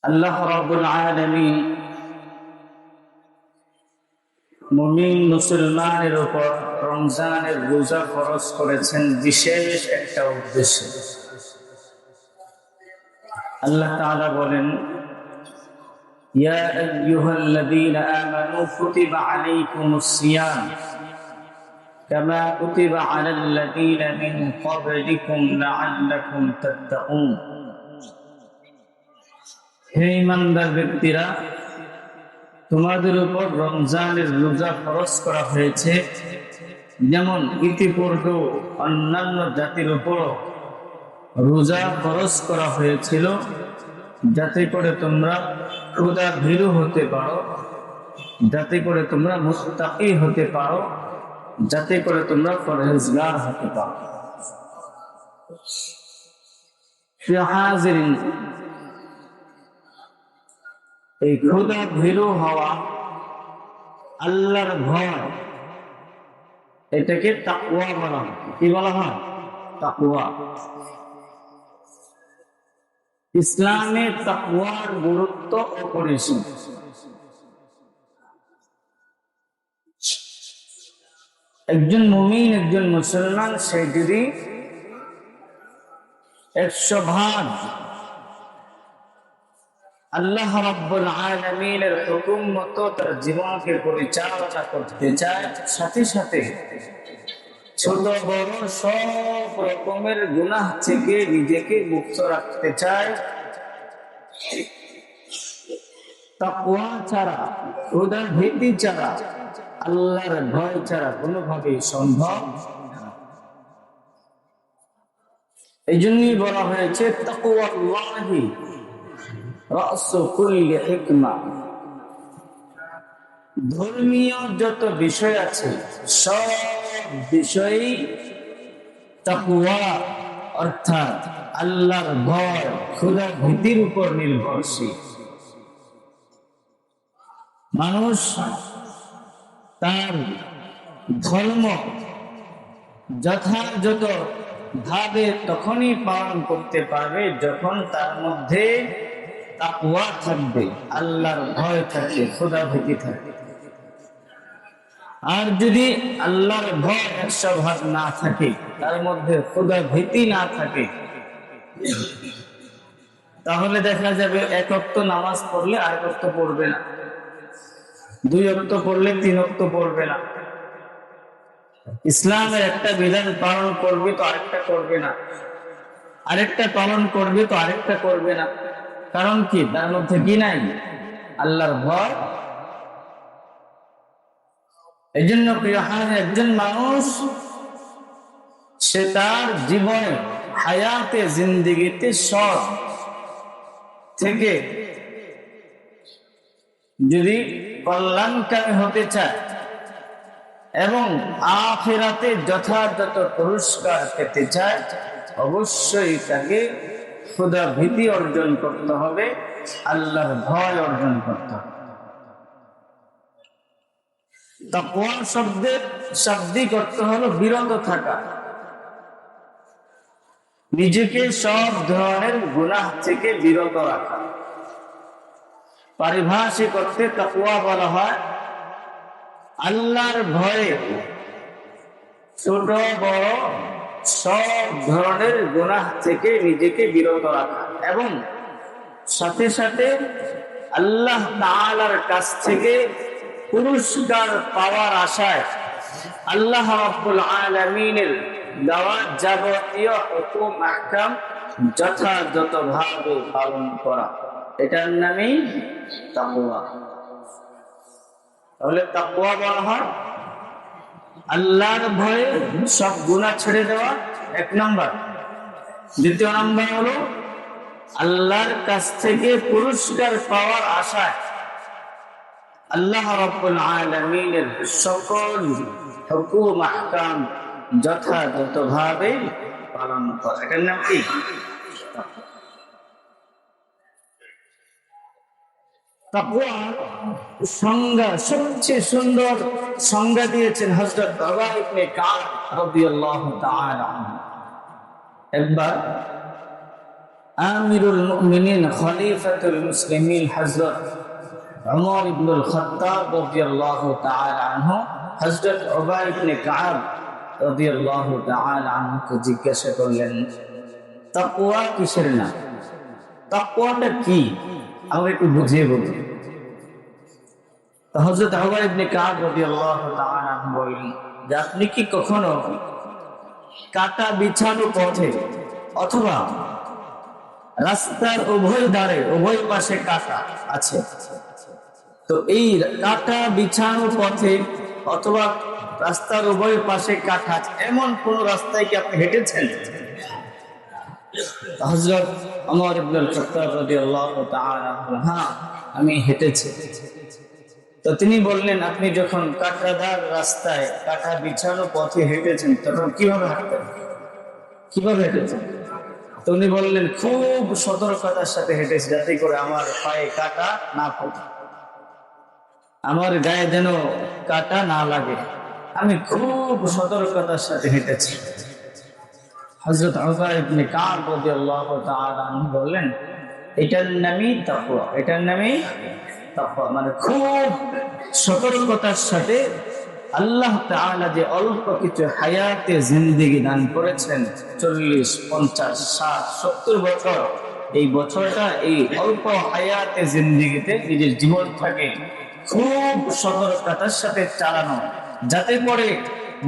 আল্লাহ রাব্বুল আলামিন মুমিন মুসলমানের উপর রমজানের রোজা ফরজ করেছেন বিশেষ একটা উদ্দেশ্যে। আল্লাহ তাআলা বলেন, ইয়া আইয়ুহাল্লাযীনা আমানু কুতিবা আলাইকুমুস সিয়াম কামা কুতিবা আলাল্লাযীনা মিন ক্বাবলিকুম লাআল্লাকুম তাত্তাকুন। হে ঈমানদার ব্যক্তিরা, তোমাদের উপর রমজানের রোজা ফরজ করা হয়েছে যেমন ইতিপূর্বে অন্যান্য জাতির উপর রোজা ফরজ করা হয়েছিল, যাতে করে তোমরা খোদা ভীরু হতে পারো, যাতে করে তোমরা মুত্তাকি হতে পারো, যাতে করে তোমরা পরহেজগার হতে পারো। হাজিরিন, এই খোদা ভীরু হওয়া, আল্লাহর ভয়, এটাকে তাকওয়া বলা হয়। কি বলা হয়? তাকওয়া। ইসলামে তাকওয়ার গুরুত্ব অপরিসীম। একজন মুমিন, একজন মুসলমান, সে যদি 100% আল্লাহ রাব্বুল আলামিনের হুকুম মতো তার জীবনকে পরিচালনা করতে চায়, সাথে সাথে ছোট বড় সব রকমের গুনাহ থেকে নিজেকে মুক্ত রাখতে চায়, তাকওয়া ছাড়া, খোদার ভীতি ছাড়া, আল্লাহর ভয় ছাড়া কোনোভাবেই সম্ভব না। এই জন্যই বলা হয়েছে তাকওয়াল্লাহি রাসু কুল্লি হিকমা। ধর্মীয় যত বিষয় আছে সব বিষয়ই তাকওয়া অর্থাৎ আল্লাহর ভয়, খোদার ভীতির উপর নির্ভরশীল। মানুষ তার ধর্ম যথাযথ ভাবে তখনই পালন করতে পারবে যখন তার মধ্যে তাকওয়া থাকবে, আল্লাহর ভয় থাকবে, খোদা ভীতি থাকবে। আর যদি আল্লাহর ভয় 100% না থাকে, তার মধ্যে খোদা ভীতি না থাকে, তাহলে দেখা যাবে 1 ওয়াক্ত নামাজ পড়লে 8 ওয়াক্ত পড়বে না, 2 ওয়াক্ত পড়লে 3 ওয়াক্ত পড়বে না। ইসলামের একটা বিধান পালন করবে তো আরেকটা করবে না, আরেকটা পালন করবে তো আরেকটা করবে না। কারণ কি? তার মধ্যে কি নাই? আল্লাহর ভয়। এই জন্য একজন মানুষ সে তার জীবনে, হায়াতে, জিন্দেগিতে সৎ থেকে যদি কল্যাণকামী হতে চায় এবং আখিরাতে যথাযথ পুরস্কার পেতে চায়, অবশ্যই তাকে খোদা ভীতি অর্জন করতে হবে, আল্লাহর ভয় অর্জন করতে হবে। তাকওয়া শব্দের শাব্দিক অর্থ হলো বিরত থাকা, নিজেকে সব ধরনের গুনাহ থেকে বিরত রাখা। পারিভাষিক অর্থে তাকওয়া বলা হয় আল্লাহর ভয়ে ছোট বড় সব ধরনের গুনাহ থেকে নিজেকে বিরত রাখা এবং সাথে সাথে আল্লাহ তাআলার কাছ থেকে পুরস্কার পাওয়ার আশায় আল্লাহ রাব্বুল আলামিনের দেওয়া যাবতীয় হুকুম আহকাম যথাযথভাবে পালন করা, এটার নামই তাকওয়া। তাহলে তাকওয়া বলা হয় আল্লাহর ভয়ে সব গুনাহ ছেড়ে দেওয়া, 1 নাম্বার। দ্বিতীয় নাম্বার হলো আল্লাহর কাছ থেকে পুরস্কার পাওয়ার আশায় আল্লাহ রাব্বুল আলামিনের সকল হুকুম আহকাম যথাযথভাবে পালন করা, এটার নাম কি? তাকওয়ার সংজ্ঞা, সবচেয়ে সুন্দর সংজ্ঞা দিয়েছেন হযরত উবাই ইবনে কাব রাদিয়াল্লাহু তাআলা আনহু। একবার আমিরুল মুমিনিন খলিফাতুল মুসলিমিন হযরত উমর ইবনুল খাত্তাব রাদিয়াল্লাহু তাআলা আনহু হযরত উবাই ইবনে কাব রাদিয়াল্লাহু তাআলা আনহুকে জিজ্ঞাসা করলেন, তাকওয়া কিসের নাম? তাকওয়াটা কি আমাকে একটু বুঝিয়ে বলুন। তো হযরত উবাই ইবনে কাব রাদিয়াল্লাহু তাআলা আনহু বললেন যে আপনি কি কখনো কাটা বিছানো পথে অথবা রাস্তার উভয় ধারে উভয় পাশে কাটা আছে, তো এই কাটা বিছানো পথে অথবা রাস্তার উভয় পাশে কাটা এমন কোন রাস্তায় কি আপনি হেঁটেছেন? হযরত ওমর ইবনুল খাত্তাব রাদিয়াল্লাহু তাআলা, হ্যাঁ আমি হেঁটেছি। তো তিনি বললেন, আপনি যখন কাটাদার রাস্তায় কাটা বিছানো পথে হেঁটেছেন তখন কিভাবে হাঁটতেন, কিভাবে হেঁটেছেন? তো উনি বললেন, খুব সতর্কতার সাথে হেঁটেছি যাতে করে আমার পায়ে কাটা না পড়ে, আমার গায়ে যেন কাটা না লাগে, আমি খুব সতর্কতার সাথে হেঁটেছি। হযরত উবাই ইবনে কাব রাদিয়াল্লাহু তাআলা আনহু বললেন, এটার নামই তাকওয়া, এটার নামই তাকওয়া, মানে খুব সতর্কতার সাথে আল্লাহ তাআলা যে অল্প কিছু হায়াতে জিন্দেগি দান করেছেন, 40, 50, 60, 70 বছর, এই বছরটা এই অল্প হায়াতে জিন্দেগিতে নিজের জীবনটাকে খুব সতর্কতার সাথে চালানো, যাতে করে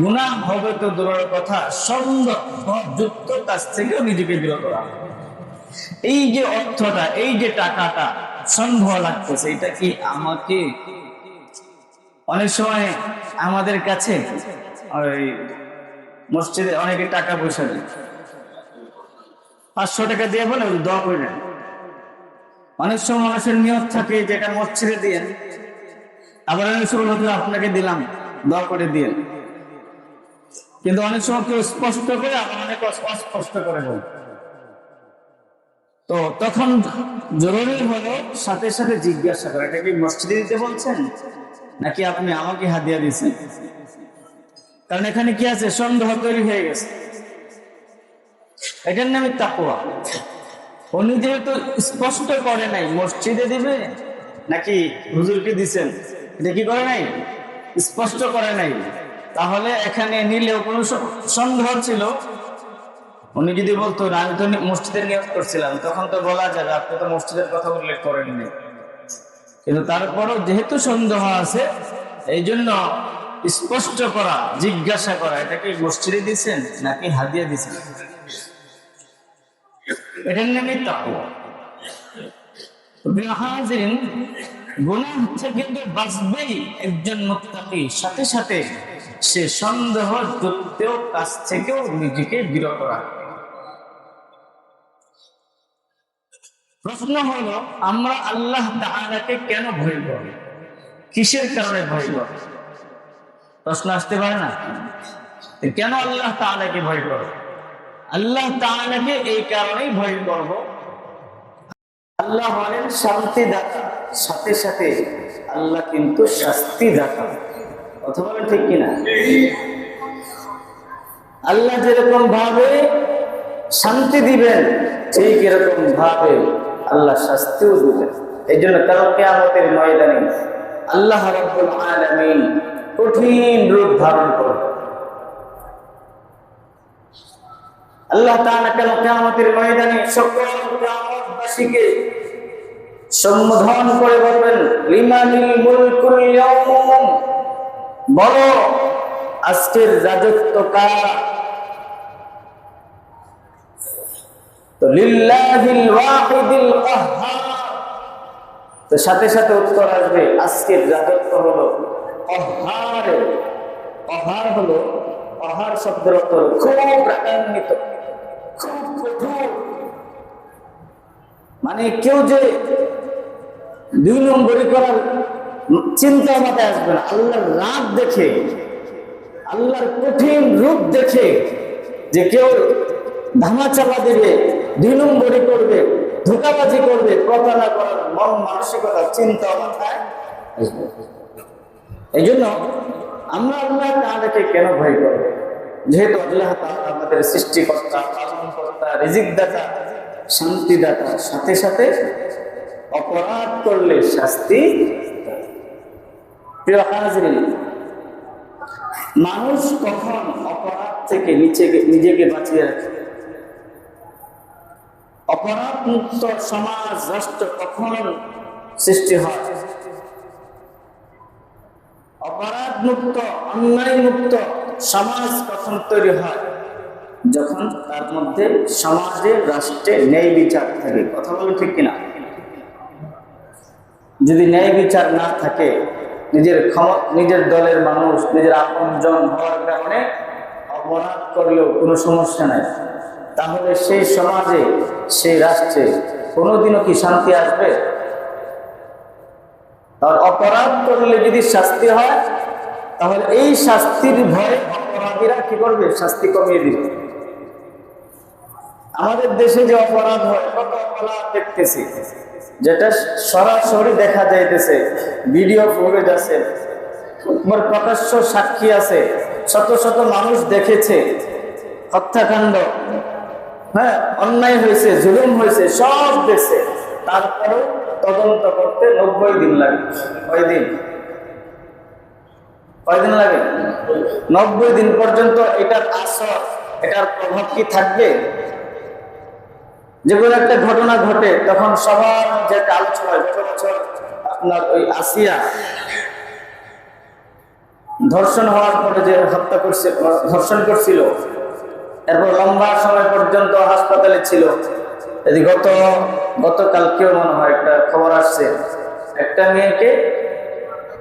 গুনাহ হবে তো দূরের কথা, সন্দেহযুক্ত কাজ থেকেও নিজেকে বিরত রাখা। এই যে অর্থটা, এই যে টাকাটা সন্দেহ লাগতেছে, এটা কি আমাকে, অনেক সময় আমাদের কাছে ওই মসজিদে অনেকে টাকা পয়সা দেয়, 500 টাকা দিয়ে বলে দোয়া করে নেন। অনেক সময় মানুষের নিয়ত থাকে যেটা মসজিদে দিয়ে, আবার অনেক সময় আপনাকে দিলাম দোয়া করে দিয়ে, কিন্তু অনেক সময় কেউ স্পষ্ট করে, আবার অনেক অস্পষ্ট করে বলে। তো তখন জরুরি হলো সাথে সাথে জিজ্ঞাসা করা, এটা কি মসজিদে দিতে বলছেন নাকি আপনি আমাকে হাদিয়া দিয়েছেন? কারণ এখানে কি আছে, সন্দেহ তৈরি হয়ে গেছে। এটার নামে তাকওয়া। উনি যেহেতু স্পষ্ট করে নাই মসজিদে দিবে নাকি হুজুরকে দিছেন, এটা কি করে নাই, স্পষ্ট করে নাই, তাহলে এখানে নিলেও কোনো সন্দেহ ছিল। উনি যদি বলতো আমি তো মসজিদের নিয়ত করছিলাম, তখন তো বলা যাবে আপনি তো মসজিদের কথা উল্লেখ করেননি। কিন্তু তারপরও যেহেতু সন্দেহ আছে, এই জন্য স্পষ্ট করা, জিজ্ঞাসা করা, এটা কি মসজিদে দিচ্ছেন নাকি হাদিয়া দিচ্ছেন, এটার নামই তাকওয়া। হাজিরিন, গুনাহ থেকে কিন্তু বাঁচবেই একজন মুত্তাকি, সাথে সাথে সে সন্দেহযুক্ত কাজ থেকেও নিজেকে বিরত রাখে। প্রশ্ন হলো, আমরা আল্লাহ তাআলাকে কেন ভয় করি, কিসের কারণে ভয় করি? প্রশ্ন আসতে পারে না, কেন আল্লাহ তাআলাকে ভয় করব? আল্লাহ তাআলাকে এই কারণেই ভয় করব, আল্লাহ হলেন শান্তি দাতা, সাথে সাথে আল্লাহ কিন্তু শাস্তি দাতা। কথা বলেন ঠিক কিনা? আল্লাহ যেরকম ভাবে শান্তি দিবেন, ঠিক এরকম ভাবে আল্লাহ শাস্তিও দিবেন। এই জন্য কাল কিয়ামতের ময়দানে আল্লাহ রাব্বুল আলামিন কঠিন রূপ ধারণ করবেন। আল্লাহ তাআলা কাল কিয়ামতের ময়দানে সকল কিয়ামতবাসীকে সম্বোধন করে বলবেন, লিমানিল মুলকুল ইয়াউম, বলো আজকের রাজত্ব কার? তো লিল্লাহিল ওয়াহিদিল কাহ্হার, তো সাথে সাথে উত্তর আসবে আজকের রাজত্ব হলো কাহ্হারের। কাহ্হার হলো, কাহ্হার শব্দের অর্থ খুব রাগান্বিত, খুব কঠোর, মানে কেউ যে 2 নম্বরই করার চিন্তা মাথায় আসবে না। আল্লাহর রাগ দেখে, আল্লাহর কঠিন রূপ দেখে যে কেউ ধামাচাপা দেবে, 2 নম্বরই করবে, ধোঁকাবাজি করবে, প্রতারণা করার মন মানসিকতা চিন্তা মাথায় আসবে। এই জন্য আমরা আল্লাহ তাআলাকে কেন ভয় করব? যেহেতু আল্লাহ তাআলা আমাদের সৃষ্টিকর্তা, পালনকর্তা, রিজিকদাতা, শান্তিদাতা, সাথে সাথে অপরাধ করলে শাস্তি। প্রিয় হাজরিন, মানুষ কখন অপরাধ থেকে নিজেকে বাঁচিয়ে রাখে? অপরাধ মুক্ত সমাজ, রাষ্ট্র কখন সৃষ্টি হয়? অপরাধ মুক্ত, অন্যায় মুক্ত সমাজ কখন তৈরি হয়? যখন তার মধ্যে সমাজে, রাষ্ট্রে ন্যায় বিচার থাকে। কথা বলে ঠিক কিনা? যদি ন্যায় বিচার না থাকে, নিজের দলের মানুষ, নিজের আপনজন হওয়ার কারণে অপরাধ করলেও কোনো সমস্যা নাই, তাহলে সেই সমাজে, সেই রাষ্ট্রে কোনোদিনও কি শান্তি আসবে? আর অপরাধ করলে যদি শাস্তি হয়, তাহলে এই শাস্তির ভয়ে অপরাধীরা কি করবে? শাস্তি কমিয়ে দিবে। আমাদের দেশে যে অপরাধ হয়, কত অপরাধ দেখতেছি, যেটা সরাসরি দেখা যাইতেছে, ভিডিও ফুটেজ আছে, প্রকাশ্য সাক্ষী আছে, শত শত মানুষ দেখেছে, হত্যাকাণ্ড, হ্যাঁ, অন্যায় হয়েছে, জুলুম হয়েছে, সব দেখছে, তারপরেও তদন্ত করতে 90 দিন লাগে। কয়দিন লাগে? 90 দিন পর্যন্ত এটার আসর, এটার প্রভাব কি থাকবে? যে কোনো একটা ঘটনা ঘটে, তখন সবার যে আলোচনা হয়, গত বছর আপনার ওই আসিয়া ধর্ষণ হওয়ার পরে যে ধর্ষণ করছিল, এরপর লম্বা সময় পর্যন্ত হাসপাতালে ছিল। গতকালকেও মনে হয় একটা খবর আসছে, একটা মেয়েকে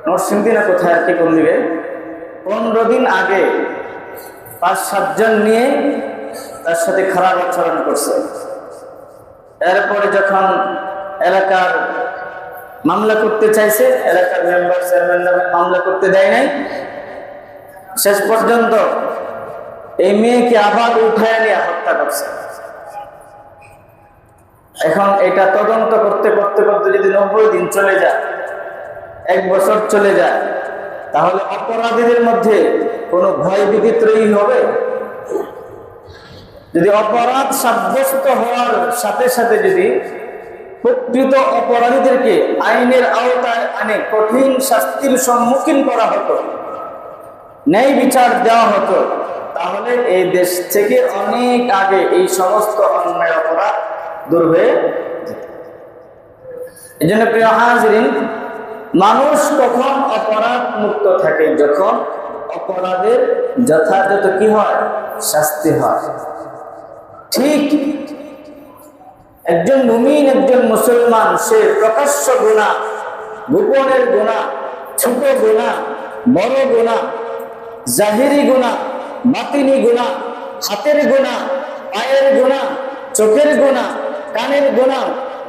নরসিংদী না কোথায় আর কি কোন দিকে 15 দিন আগে 5-7 জন নিয়ে তার সাথে খারাপ আচরণ করছে। এরপরে যখন এলাকার মামলা করতে চাইছে, এলাকার মেম্বার চেয়ারম্যান নামে মামলা করতে দেয় নাই, শেষ পর্যন্ত এই মেয়েকে আবার উঠায় নিয়ে হত্যা করছে। এখন এটা তদন্ত করতে করতে করতে যদি 90 দিন চলে যায়, 1 বছর চলে যায়, তাহলে অপরাধীদের মধ্যে কোনো ভয় বিচিত্রই হবে? যদি অপরাধ সাব্যস্ত হওয়ার সাথে সাথে যদি প্রকৃত অপরাধীদেরকে আইনের আওতায় আনে কঠিন শাস্তির সম্মুখীন করা হতো, ন্যায় বিচার দেওয়া হতো, তাহলে এই দেশ থেকে অনেক আগে এই সমস্ত অন্যায় অপরাধ দূর হয়ে যেত। এই জন্য প্রিয় হাজরিন, মানুষ কখন অপরাধ মুক্ত থাকে? যখন অপরাধের যথাযথ কি হয়? শাস্তি হয়। ঠিক একজন মুমিন, একজন মুসলমান, সে প্রকাশ্য গুনাহ, গোপনের গুনাহ, ছোট গুনাহ, বড় গুনাহ, জাহিরি গুনাহ, বাতিনি গুনাহ, হাতের গুনাহ, পায়ের গুনাহ, চোখের গুনাহ, কানের গুনাহ,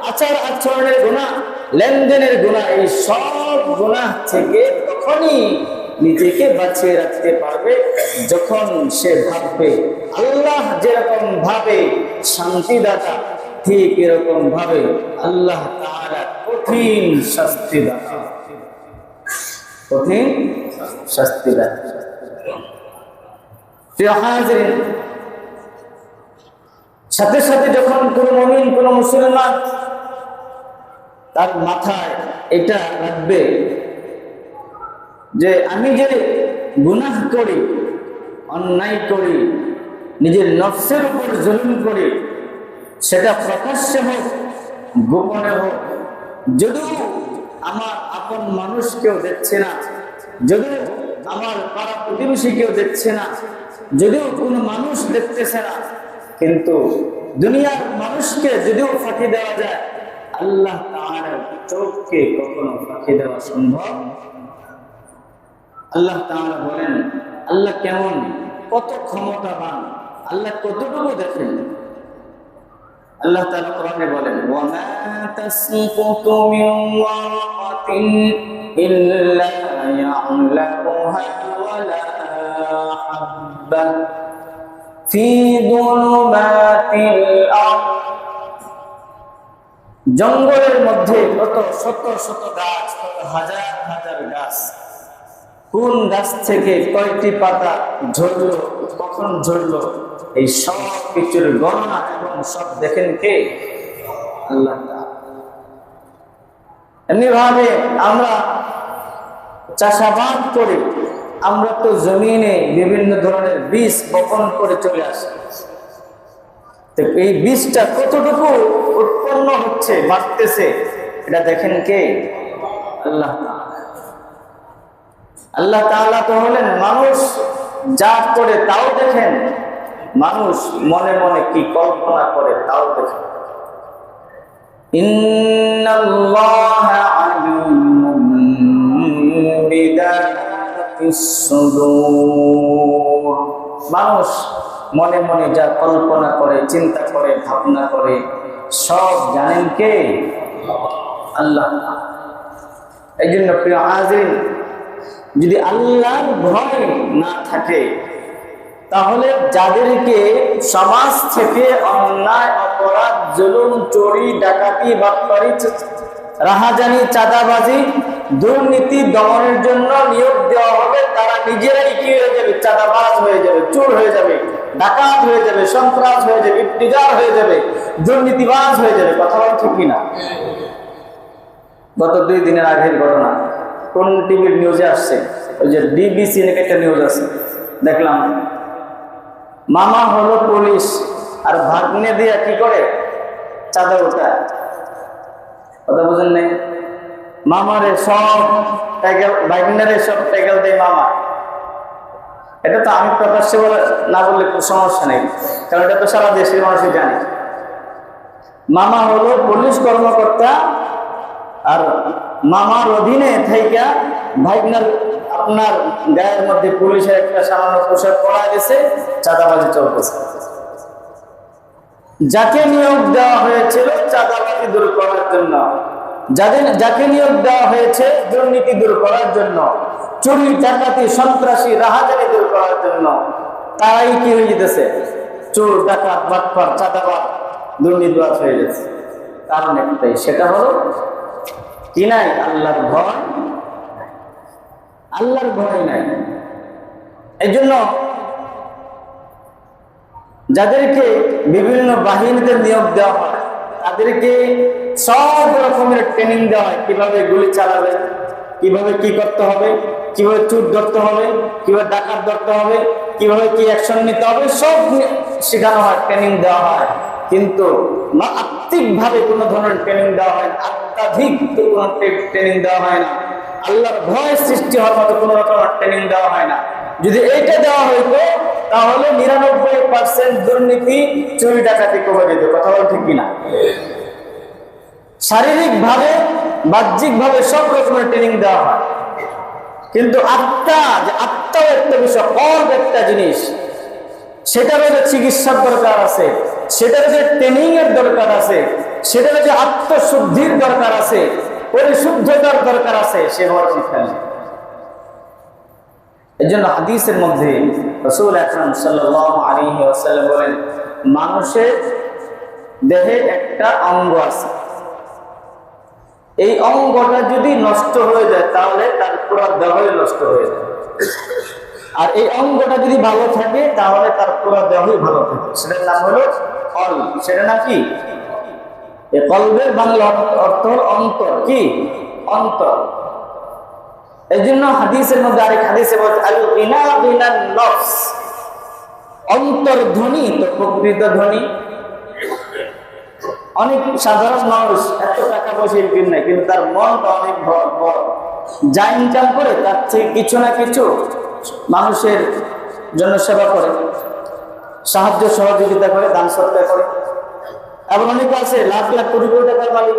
আচার আচরণের গুনাহ, লেনদেনের গুনাহ, এই সব গুনাহ থেকে তখনই নিজেকে বাঁচিয়ে রাখতে পারবে যখন সে ভাববে আল্লাহ যেরকম ভাবে শান্তিদাতা, ঠিক এরকম ভাবে আল্লাহ তাআলা কঠিন শাস্তিদাতা, কঠিন শাস্তিদাতা। প্রিয় হাজরিন, সাথে সাথে যখন কোন মুমিন, কোন মুসলমান তার মাথায় এটা রাখবে যে আমি যে গুনাহ করি, অন্যায় করি, নিজের নফসের উপর জুলুম করি, সেটা প্রকাশ্যে হোক, গোপনে হোক, যদিও আমার আপন মানুষ কেউ দেখছে না, যদিও আমার পাড়া প্রতিবেশী কেউ দেখছে না, যদিও কোনো মানুষ দেখতেছে না, কিন্তু দুনিয়ার মানুষকে যদিও ফাঁকি দেওয়া যায়, আল্লাহ তাআলার চোখকে কখনো ফাঁকি দেওয়া সম্ভব। আল্লাহ তাআলা বলেন, আল্লাহ কেমন, কত ক্ষমতাবান, আল্লাহ কতটুকু দেখেন। আল্লাহ তাআলা কোরআনে বলেন, ওয়া মা তাসকুতু মিন ওয়ারাকাতিন ইল্লা ইয়া'লামুহা ওয়া লা হাব্বা ফি যুলুমাতিল আরদ। জঙ্গলের মধ্যে কত শত শত গাছ, কত হাজার হাজার গাছ, কোন গাছ থেকে কয়টি পাতা ঝরলো, কখন ঝরলো, এই সব কিছুর গণনা এবং সব দেখেন কে? আল্লাহ। এমনি ভাবে আমরা চাষাবাদ করি, আমরা তো জমিনে বিভিন্ন ধরনের বীজ বপন করে চলে আসি। তো এই বীজটা কতটুকু উৎপন্ন হচ্ছে, বাড়তেছে, এটা দেখেন কে? আল্লাহ। আল্লাহ তাআলা তো হলেন মানুষ যা করে তাও দেখেন, মানুষ মনে মনে কি কল্পনা করে তাও দেখেন। ইন্নাল্লাহা আলিমুম বিদাতিস সুদূর। মানুষ মনে মনে যা কল্পনা করে, চিন্তা করে, ভাবনা করে, সব জানেন কে? আল্লাহ। এই জন্য প্রিয় হাজির, যদি আল্লাহর ভয় না থাকে তাহলে যাদেরকে সমাজ থেকে অন্যায়, অপরাধ, জুলুম, চুরি, ডাকাতি, বাটপারি, রাহাজানি, চাঁদাবাজি, দুর্নীতি দমনের জন্য নিয়োগ দেওয়া হবে, তারা নিজেরাই কি হয়ে যাবে? চাঁদাবাজ হয়ে যাবে, চোর হয়ে যাবে, ডাকাত হয়ে যাবে, সন্ত্রাস হয়ে যাবে, ইফতিজার হয়ে যাবে, দুর্নীতিবাজ হয়ে যাবে। কথা বল ঠিক কিনা? গত 2 দিনের আগের ঘটনা কোন টিভির নিউজে আসছে, ওই যে ডিবিসি নাকি একটা নিউজ আছে, দেখলাম মামা হলো পুলিশ আর ভাগ্নে দিয়ে কি করে? চাঁদা ওঠায়। কথা বুঝেন নাই? মামারে সব টাইকেল, ভাগ্নারে সব টাইকেল দেয় মামা। এটা তো আমি প্রকাশ্যে না বললে কোনো সমস্যা নেই, কারণ এটা তো সারা দেশের মানুষই জানে। মামা হলো পুলিশ কর্মকর্তা, আর মামার অধীনে থেকে ভাইগনার আপনার গায়ের মধ্যে পুলিশের একটা সামান্য পোশাক পরা গেছে, চাঁদাবাজি চলতেছে। যাকে নিয়োগ দেওয়া হয়েছিল চাঁদাবাজি দূর করার জন্য, যাকে নিয়োগ দেওয়া হয়েছে দুর্নীতি দূর করার জন্য, চুরি, ডাকাতি, সন্ত্রাসী, রাহাজানি দূর করার জন্য, তারাই কি হয়ে যেতেছে? চোর, ডাকাত, বাটপার, চাঁদাবাজ, দুর্নীতিবাজ হয়ে গেছে। কারণ একটাই, সেটা হলো কি নাই? আল্লাহর ভয়। আল্লাহর ভয় নাই। এই জন্য যাদেরকে বিভিন্ন বাহিনীতে নিয়োগ দেওয়া হয় তাদেরকে সব রকমের ট্রেনিং দেওয়া হয়, কিভাবে গুলি চালাবে, কিভাবে কি করতে হবে, কিভাবে চুর ধরতে হবে, কিভাবে ডাকাত ধরতে হবে, কিভাবে কি অ্যাকশন নিতে হবে, সব শেখানো হয়, ট্রেনিং দেওয়া হয়। কিন্তু আত্মিকভাবে কোনো ধরনের ট্রেনিং দেওয়া হয় না, অত্যাধিক কোনো ট্রেনিং দেওয়া হয় না, আল্লাহর ভয় সৃষ্টি হওয়ার মতো কোনো রকমের ট্রেনিং দেওয়া হয় না। যদি এইটা দেওয়া হইতো তাহলে 99% দুর্নীতি, চুরি, ডাকাতি কমে যেত। কথা বল ঠিক কিনা? শারীরিক ভাবে, বাহ্যিক ভাবে সব রকমের ট্রেনিং দেওয়া হয়, কিন্তু আত্মাও একটা বিষয়, কল্ব একটা জিনিস, সেটারও যে চিকিৎসার দরকার আছে, সেটার যে ট্রেনিং এর দরকার আছে, সেটার যে আত্মশুদ্ধির দরকার আছে, পরিশুদ্ধতার দরকার আছে, সেভাবে শিক্ষা নেই। এই জন্য হাদিসের মধ্যে রাসূল আকরাম সাল্লাল্লাহু আলাইহি ওয়াসাল্লাম বলেন, মানুষের দেহে একটা অঙ্গ আছে, এই অঙ্গটা যদি নষ্ট হয়ে যায় তাহলে তার পুরো দেহই নষ্ট হয়ে যায়। আর এই অঙ্গটা যদি ভালো থাকে তাহলে তার পুরো দেহই ভালো থাকে। সেটার নাম হলো কল। সেটা নাম কি? এই কলবের বাংলা অর্থ হল অন্তর। কি? অন্তর। এই জন্য হাদিসের মধ্যে আরেক হাদিসে বলছে, আল গিনা বিনান নফস, অন্তর ধনী তো প্রকৃত ধনী। অনেক সাধারণ মানুষ এত টাকা পয়সা ইনকাম নাই, কিন্তু তার মনটা অনেক বড়, যা ইনকাম করে তার থেকে কিছু না কিছু মানুষের জন্য সেবা করে, সাহায্য সহযোগিতা করে, দান সৎকার করে। এমন অনেক আছে লাখ লাখ কোটি কোটি টাকার মালিক,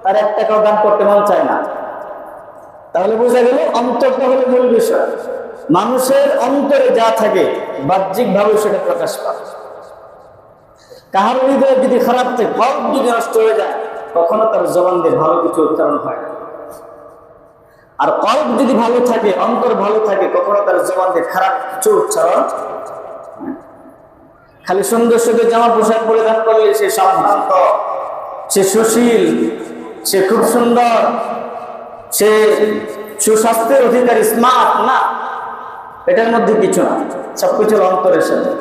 তার 1 টাকাও দান করতে মন চায় না। তাহলে বোঝা গেল অন্তরটা হলো মূল বিষয়। মানুষের অন্তরে যা থাকে বাহ্যিক ভাবে সেটা প্রকাশ পায়। কাহার হৃদয় যদি খারাপ থাকে, কল্ব যদি নষ্ট হয়ে যায়, কখনো তার জবান দিয়ে ভালো কিছু উচ্চারণ হয় না। আর কল্ব যদি ভালো থাকে, অন্তর ভালো থাকে, কখনো তার জবান দিয়ে খারাপ কিছু উচ্চারণ। খালি সুন্দর সুন্দর জামা পোশাক পরিধান করলে সে সম্ভ্রান্ত, সে সুশীল, সে খুব সুন্দর, সে সুস্বাস্থ্যের অধিকারী, স্মার্ট না, এটার মধ্যে কিছু না, সবকিছুর অন্তরের সাথে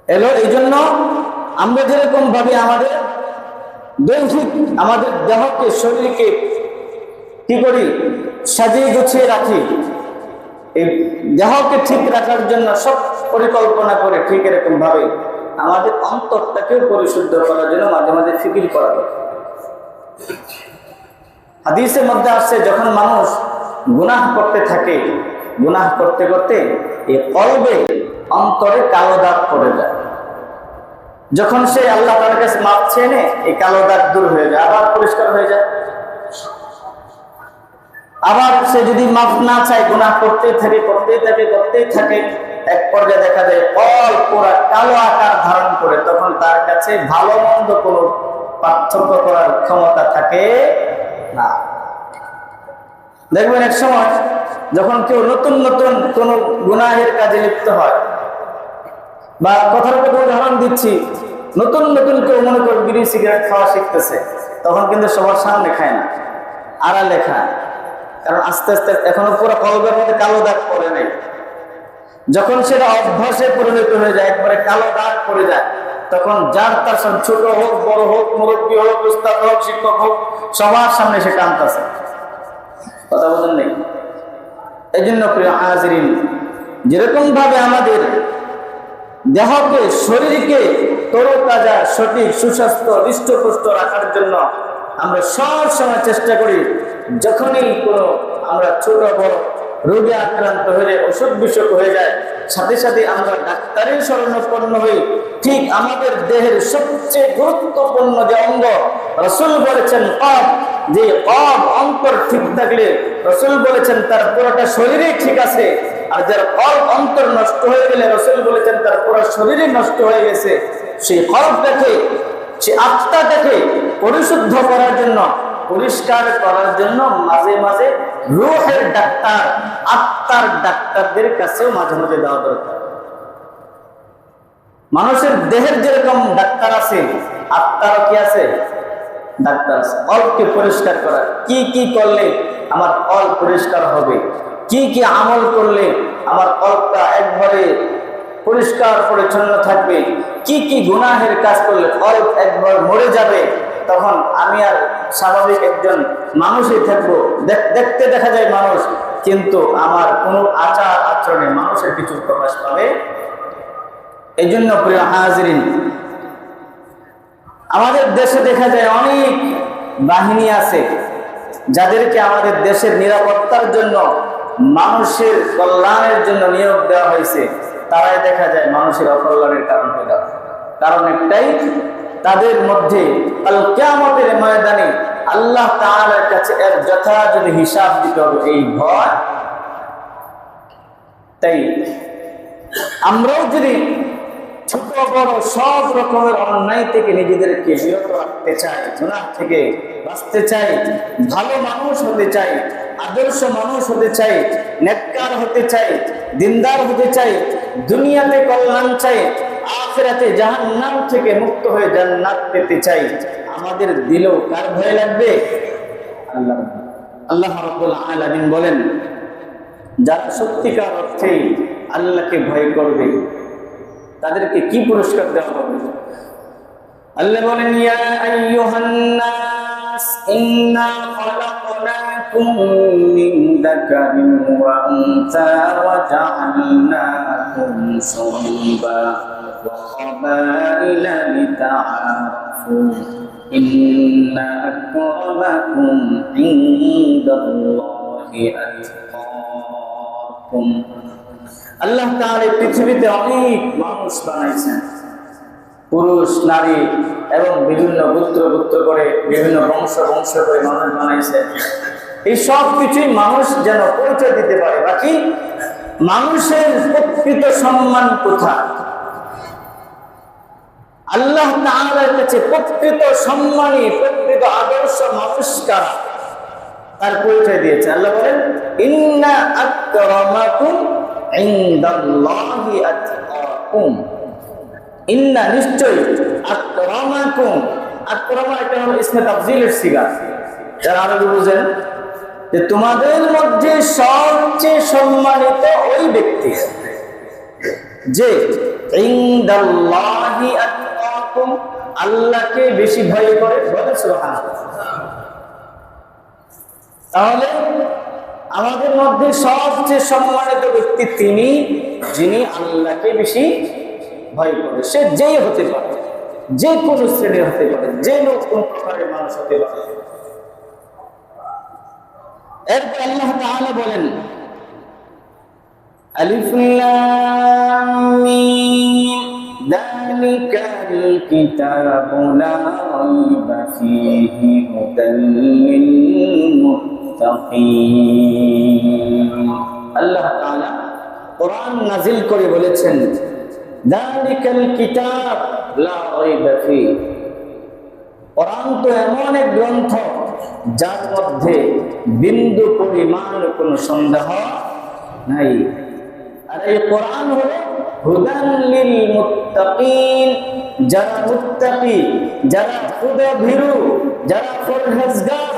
এলো। এই জন্য আমরা যেরকম ভাবে আমাদের দৈহিক আমাদের দেহকে, শরীরকে কি করি? সাজিয়ে গুছিয়ে রাখি। এই দেহকে ঠিক রাখার জন্য সব পরিকল্পনা করে ঠিক এরকম ভাবে আমাদের অন্তরটাকেও পরিশুদ্ধ করার জন্য মাঝে মাঝে ফিকির করা দরকার। হাদিসের মধ্যে আসছে, যখন মানুষ গুনাহ করতে থাকে, গুনাহ করতে করতে এই কলবে, অন্তরে কালো দাগ পড়ে যায়। যখন সে আল্লাহ তাআলার কাছে মাপ চেয়ে নেয়, এই কালো দাগ দূর হয়ে যায়, আবার পরিষ্কার হয়ে যায়। আবার সে যদি মাফ না চায়, গুনাহ করতেই থাকে, এক পর্যায়ে দেখা যায় কল পুরা কালো আকার ধারণ করে, তখন তার কাছে ভালো মন্দ কোনো পার্থক্য করার ক্ষমতা থাকে না। দেখবেন এক সময় যখন কেউ নতুন নতুন কোন গুনাহের কাজে লিপ্ত হয়, বা কথার কথা উদাহরণ দিচ্ছি, নতুন নতুন কেউ মনে করে বিড়ি সিগারেট খাওয়া শিখতেছে, তখন কিন্তু সবার সামনে খায় না, আড়ালে খায়। কারণ আস্তে আস্তে এখনো পুরো কলবের মধ্যে কালো দাগ পড়ে নাই। যখন সেটা অভ্যাসে পরিণত হয়ে যায়, একবারে কালো দাগ পড়ে যায়, তখন যার তার সামনে, ছোট হোক বড় হোক, মুরব্বী হোক, উস্তাদ হোক, শিক্ষক হোক, সবার সামনে সে টানতেছে। কথা বলেন নেই? এই জন্য প্রিয় হাজিরিন, যেরকম ভাবে আমাদের দেহকে, শরীরকে তরতাজা, সঠিক, সুস্বাস্থ্য, হৃষ্টপুষ্ট রাখার জন্য আমরা সব সময় চেষ্টা করি, যখনই কোনো আমরা ছোট বড় রোগে আক্রান্ত হয়ে যায়, অসুখ বিসুখ হয়ে যায়, সাথে সাথে আমরা ডাক্তারের শরণাপন্ন হই। ঠিক আমাদের দেহের সবচেয়ে গুরুত্বপূর্ণ যে অঙ্গ, রাসূল বলেছেন কলব, যে কলব, অন্তর ঠিক থাকলে রাসূল বলেছেন তার পুরোটা শরীরই ঠিক আছে। আর যার কলব, অন্তর নষ্ট হয়ে গেলে রাসূল বলেছেন তার পুরো শরীরই নষ্ট হয়ে গেছে। সেই কলবটাকে, সেই আত্মাটাকে পরিশুদ্ধ করার জন্য, পরিষ্কার করার জন্য মাঝে মাঝে রূহের ডাক্তার, আত্মার ডাক্তারদের কাছেও মাঝে মাঝে দেওয়া দরকার। মানুষের দেহের যেরকম ডাক্তার আছে, আত্মারও কি আছে? ডাক্তার আছে। কলবকে পরিষ্কার করা, কি কি করলে আমার কলব পরিষ্কার হবে, কি কি আমল করলে আমার কলবটা একবারে পরিষ্কার পরিচ্ছন্ন থাকবে, কি কি গুনাহের কাজ করলে কলব একবার মরে যাবে, তখন আমি আর স্বাভাবিক একজন মানুষই থাকবো। দেখতে দেখা যায় মানুষ, কিন্তু আমার কোনো আচার আচরণে মানুষের কিছু প্রকাশ পাবে। এই জন্য প্রিয় হাজিরিন, আমাদের দেশে দেখা যায় অনেক বাহিনী আছে, যাদেরকে আমাদের দেশের নিরাপত্তার জন্য, মানুষের কল্যাণের জন্য নিয়োগ দেওয়া হয়েছে। তারাই দেখা যায় মানুষের অকল্যাণের কারণ হয়ে যাবে। কারণ একটাই, তাদের মধ্যে কাল কিয়ামতের ময়দানে আল্লাহ তাআলার কাছে এর যথাযথ হিসাব দিতে হবে, এই ভয়। তাই আমরাও যদি ছোট বড় সব রকমের অন্যায় থেকে নিজেদেরকে বিরত রাখতে চাই, গুনাহ থেকে বাঁচতে চাই, ভালো মানুষ হতে চাই, আদর্শ মানুষ হতে চাই, নেককার হতে চাই, দিনদার হতে চাই, দুনিয়াতে কল্যাণ চাই, আখিরাতে জাহান্নাম থেকে মুক্ত হয়ে জান্নাত পেতে চাই, আমাদের দিলেও কার ভয় লাগবে? আল্লাহ। আল্লাহ রাব্বুল আলামিন বলেন, যারা সত্যিকার অর্থে আল্লাহকে ভয় করবে তাদেরকে কি পুরস্কার দেওয়া হবে? আল্লাহ বলেন, ইয়া আইয়ুহান নাস ইন্না খালাকনাকুম মিন যাকারিন ওয়া উনসা ওয়া জাআলনাকুম শুউবান ওয়া ক্বাবাইলা লিতাআরাফু ইন্না আকরামাকুম ইনদাল্লাহি আতকাকুম। আল্লাহ তাআলা পৃথিবীতে অনেক মানুষ বানাইছেন, পুরুষ নারী এবং বিভিন্ন গোত্র করে, বিভিন্ন বংশ করে মানুষ বানাইছেন। এই সব কিছুই মানুষ যেন পরিচয় দিতে পারে। বাকি মানুষের প্রকৃত সম্মান কোথায়? আল্লাহ তাআলার কাছে প্রকৃত সম্মানী, প্রকৃত আদর্শ মানুষ কারা, তার পরিচয় দিয়েছে। আল্লাহ বলেন, ইন্না আকরামাকুম ইনদাল্লাহি আতকাকুম। ইন্না, নিশ্চয়ই, আকরামাকুম, আকরামা এটা হলো ইসমে তাফজিলের সিগা। যারা আরবি বুঝেন, যে তোমাদের মধ্যে সবচেয়ে সম্মানিত ওই ব্যক্তি যে ইনদাল্লাহি আতকাকুম, আল্লাহকে বেশি ভয় করে? বলেন সুবহানাল্লাহ। তাহলে আমাদের মধ্যে সবচেয়ে সম্মানিত ব্যক্তি তিনি, যিনি আল্লাহকে বেশি ভয় করে। সে যেই হতে পারে, যে কোনো শ্রেণীর হতে পারে, যে কোন প্রকারের মানুষ হতে পারে। এরপর আল্লাহ তাআলা বলেন, আলিফ লাম মিম যালিকাল কিতাবু লা রাইবা ফীহি হুদাল লিল মুত্তাকিন। আল্লাহ তাআলা কোরআন নাযিল করে বলেছেন, যালিকাল কিতাব লা রাইবা ফীহি। কোরআন তো এমন এক গ্রন্থ যার মধ্যে বিন্দু পরিমাণ কোনো সন্দেহ নাই। আর এই কোরআন হলো হুদান লিল মুত্তাকিন, যারা মুত্তাকি, যারা খুদা ভীরু, যারা পরহেজগার,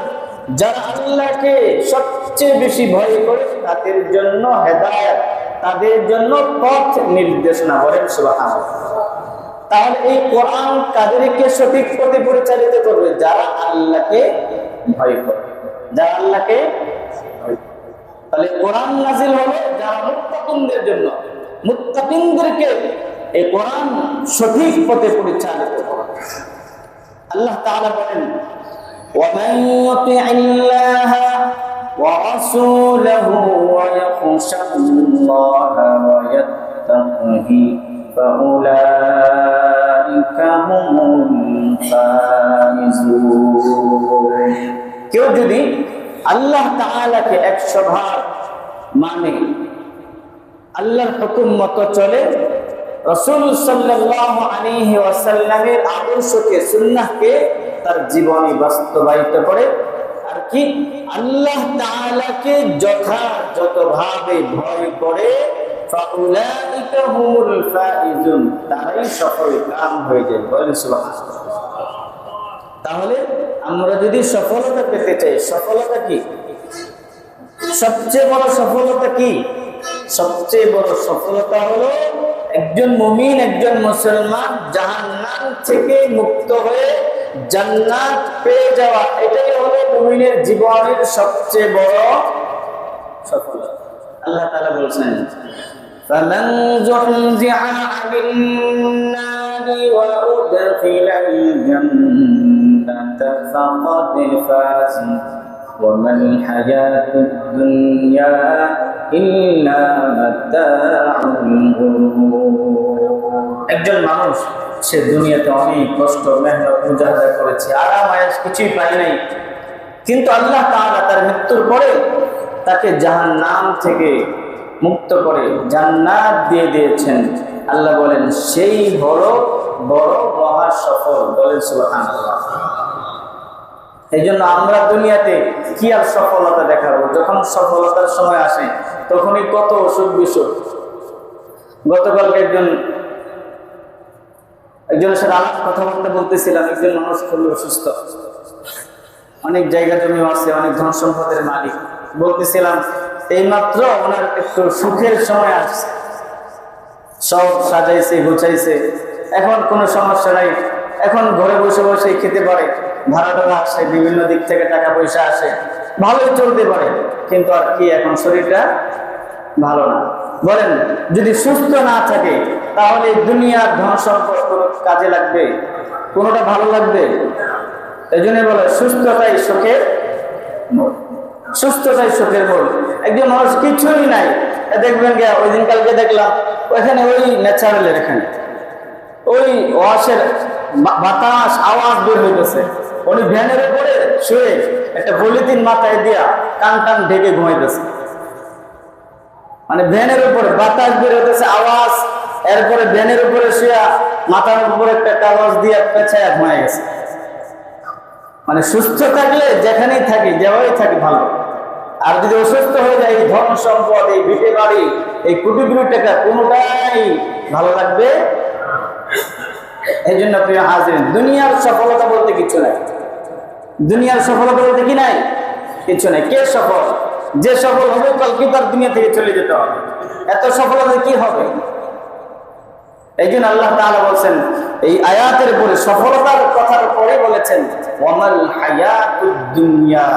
যারা আল্লাহকে সবচেয়ে বেশি ভয় করে, তাদের জন্য হেদায়েত, তাদের জন্য পথ নির্দেশনা। বলেন সুবহানাল্লাহ। তাহলে এই কোরআন কাদেরকে সঠিক পথে পরিচালিত করবে? যারা আল্লাহকে ভয় করে, যারা আল্লাহকে ভয় করে। তাহলে কোরআন নাযিল হলো যারা মুত্তাকিনদের জন্য, মুত্তাকিনদেরকে এই কোরআন সঠিক পথে পরিচালিত করে। আল্লাহ তাআলা বলেন, وَمَن يُطِعِ اللَّهَ وَرَسُولَهُ وَيَخْشَ اللَّهَ وَيَتَّقْهِ فَأُولَئِكَ هُمُ الْفَائِزُونَ। কেউ যদি আল্লাহ তাআলাকে 100 মানে, আল্লাহর হুকুম মতো চলে, রাসূল সাল্লাল্লাহু আলাইহি ওয়াসাল্লামের আদর্শকে, সুন্নাহকে তার জীবনে বাস্তবায়িত করে, আর কি আল্লাহ তাআলাকে যথাযথভাবে ভয় করে, ফাউলাইকা হুমুল ফাইজুন, তারাই সফল কাম হয়ে যায়। বলেন সুবহানাল্লাহ। তাহলে আমরা যদি সফলতা পেতে চাই, সফলতা কি? সবচেয়ে বড় সফলতা কি? সবচেয়ে বড় সফলতা হলো একজন মুমিন, একজন মুসলমান জাহান্নাম থেকে মুক্ত হয়ে জান্নাত পেয়ে যাওয়া। এটাই হলো মুমিনের জীবনের সবচেয়ে বড় সফলতা। আল্লাহ তাআলা বলেছেন, فمن زحزح عن النار وأدخل الجنة فقد فاز وما الحياة الدنيا إلا متاع الغرور। একজন মানুষ সে দুনিয়াতে অনেক কষ্ট, মেহনত, মুজাহাদা করেছে, আরাম আয়েশ কিছুই পায় নাই, কিন্তু আল্লাহ তাআলা তার মৃত্যুর পরে তাকে জাহান্নাম থেকে মুক্ত করে জান্নাত দিয়ে দিয়েছেন। আল্লাহ বলেন, সেই হলো বড় মহা সফল। বলেন সুবহানাল্লাহ। এই জন্য আমরা দুনিয়াতে কি আর সফলতা দেখাবো? যখন সফলতার সময় আসে তখনই কত অসুখ বিসুখ। গতকালকে একজনের সাথে কথাবার্তা বলতেছিলাম। একজন মানুষ খুবই অসুস্থ, অনেক জায়গা জমি আছে, অনেক ধন সম্পদের মালিক। বলতেছিলাম এইমাত্র ওনার একটু সুখের সময় আসছে, সব সাজাইছে, গুছাইছে, এখন কোনো সমস্যা নাই, এখন ঘরে বসে বসে খেতে পারে, ভাড়া টাকা আসে, বিভিন্ন দিক থেকে টাকা পয়সা আসে, ভালোই চলতে পারে, কিন্তু আর কি এখন শরীরটা ভালো না। বলেন, যদি সুস্থ না থাকে তাহলে দুনিয়ার ধন সম্পদ কোনো কাজে লাগবে? কোনোটা ভালো লাগবে? এই জন্য বলে সুস্থতাই সুখের মূল। সুস্থতাই সুখের মূল। একজন মানুষ কিছুই নাই, দেখবেন গিয়া ওই দিন কালকে দেখলাম ওইখানে ওই ন্যাচারালের এখানে ওই ওয়াশের বাতাস আওয়াজ বের হইতেছে, উনি ভ্যানের উপরে শুয়ে একটা পলিথিন মাথায় দিয়া কান টান ঢেকে ঘুমাইতেছে। মানে ভ্যানের উপরে বাতাস বের হইতেছে, আওয়াজ, এরপরে ভ্যানের উপরে শুয়া মাথার উপরে একটা কাগজ দিয়ে পেঁচায় ঘুমাই গেছে। মানে সুস্থ থাকলে যেখানেই থাকি, যেভাবেই থাকি ভালো, আর যদি অসুস্থ হয়ে যায়, এই ধন সম্পদ, এই ভিটে বাড়ি, এই কোটি কোটি টাকা, কোনোটাই ভালো লাগবে। এই জন্য প্রিয় হাজিরিন, দুনিয়ার সফলতা বলতে কিছু নাই। দুনিয়ার সফলতা বলতে কি নাই? কিছু নাই। কে সফল? যে সফল হবে কালকে তার দুনিয়া থেকে চলে যেতে হবে। এত সফলতা কি হবে? এই জন্য আল্লাহ তাআলা বলছেন এই আয়াতের পরে সফলতার কথার পরে বলেছেন ওয়ামাল হায়াতুদ দুনিয়া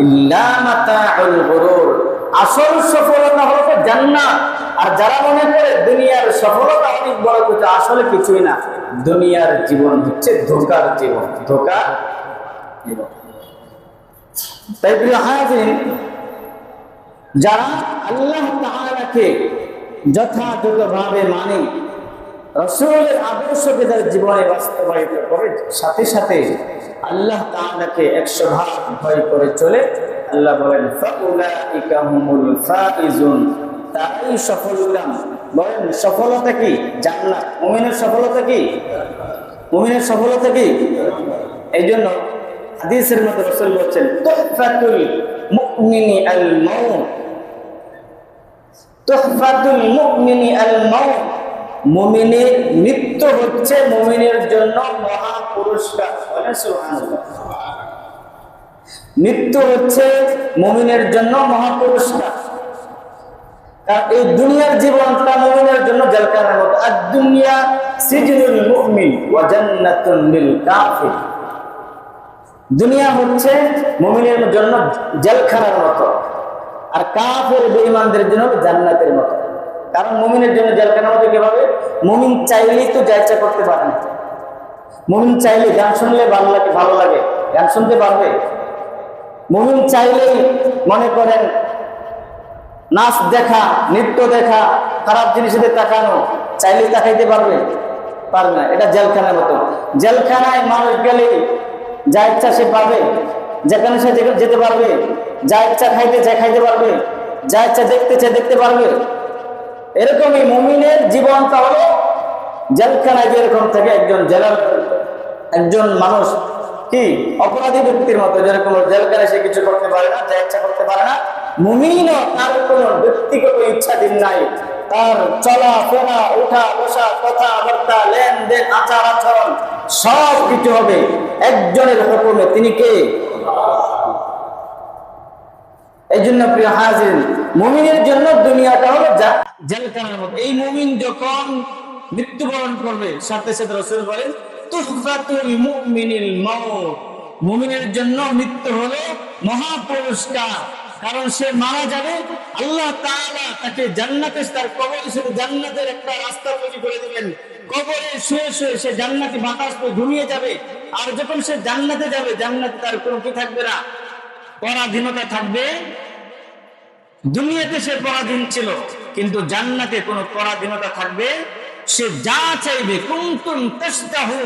ইল্লা মাতাউল গুরুর, আসল সফলতা হলো জান্নাত। আর যারা মনে করে দুনিয়ার সফলতা অনেক বড় কিছু, আসলে কিছুই না। দুনিয়ার জীবন হচ্ছে ধোঁকার জীবন, ধোঁকার জীবন। তাই প্রিয় হাজিরিন, যারা আল্লাহ তাআলাকে যথাযথভাবে মানে, রাসূলের আদর্শকে তার জীবনে বাস্তবায়িত করে, সাথে সাথে আল্লাহ তাআলাকে 100 ভাগ ভয় করে চলে, আল্লাহ বলেন ফাউলাইকা হুমুল ফাইজুন, তারাই সফলকাম। বলেন সফলতা কি? জান্নাত। মুমিনের সফলতা কি? মুমিনের সফলতা কি? এই জন্য হাদিসের মধ্যে রাসূল বলেছেন তুহফাতুল মুমিনি আল মাউত, তুহফাতুল মুমিনি আল মাউত, মুমিনের মৃত্যু হচ্ছে মুমিনের জন্য মহা পুরস্কার। বলেন সুবহানাল্লাহ। মৃত্যু হচ্ছে মুমিনের জন্য মহা পুরস্কার। আর এই দুনিয়ার জীবনটা মুমিনের জন্য জেলখানার মতো। আর দুনিয়া সিজনুল মুমিন ওয়া জান্নাতুন লিল কাফির, দুনিয়া হচ্ছে মুমিনের জন্য জেলখানার মতো, আর কাফের বেঈমানদের জন্য জান্নাতের মতো। কারণ মুমিনের জন্য জেলখানার মতো কিভাবে? মুমিন চাইলেই তো যা ইচ্ছা করতে পারে না। মুমিন চাইলে গান শুনলে ভালো লাগে, গান শুনতে পারবে। মুমিন চাইলেই মনে করেন নাচ দেখা, নৃত্য দেখা, খারাপ জিনিসের তাকানো, চাইলেই তাকাইতে পারবে? পারবে না। এটা জেলখানার মতো। জেলখানায় মানুষ গেলে যা ইচ্ছা সে পাবে, যেখানে সে যেতে পারবে, যা ইচ্ছা খাইতে পারবে, যা ইচ্ছা দেখতে পারবে। এরকমই মুমিনের জীবনটা হলো জেলখানায় যেরকম থেকে একজন মানুষ কি অপরাধী ব্যক্তির মতো, যেরকম জেলখানায় সে কিছু করতে পারে না, যা ইচ্ছা করতে পারে না, মুমিনও তার কোনো ব্যক্তিগত ইচ্ছাধীন নাই। তার চলা ফেরা, ওঠা বসা, কথাবার্তা, লেনদেন, আচার আচরণ সব কিছু হবে একজনের হুকুমে। তিনি কে? এই জন্য প্রিয় হাজির, মুমিনের জন্য দুনিয়াটা হলো জেলখানার মতো। এই মুমিন যখন মৃত্যুবরণ করবে, সাথে সাথে রাসূল বলেন তুহফাতুল মুমিনিল মাউত, মুমিনের জন্য মৃত্যু হলো মহা পুরস্কার। কারণ সে মারা যাবে, আল্লাহ তাআলা তাকে জান্নাতে, তার কবরে শুধু জান্নাতের একটা রাস্তা তৈরি করে দিবেন। কবরে শুয়ে শুয়ে সে জান্নাতি বাতাস ঘুমিয়ে যাবে। আর যখন সে জান্নাতে যাবে, জান্নাতে তার কোনো কি থাকবে না, পরাধীনতা থাকবে। দুনিয়াতে সে পরাধীন ছিল, কিন্তু জান্নাতে কোনো পরাধীনতা থাকবে। সে যা চাইবে, কুনতুম তাশতাহু,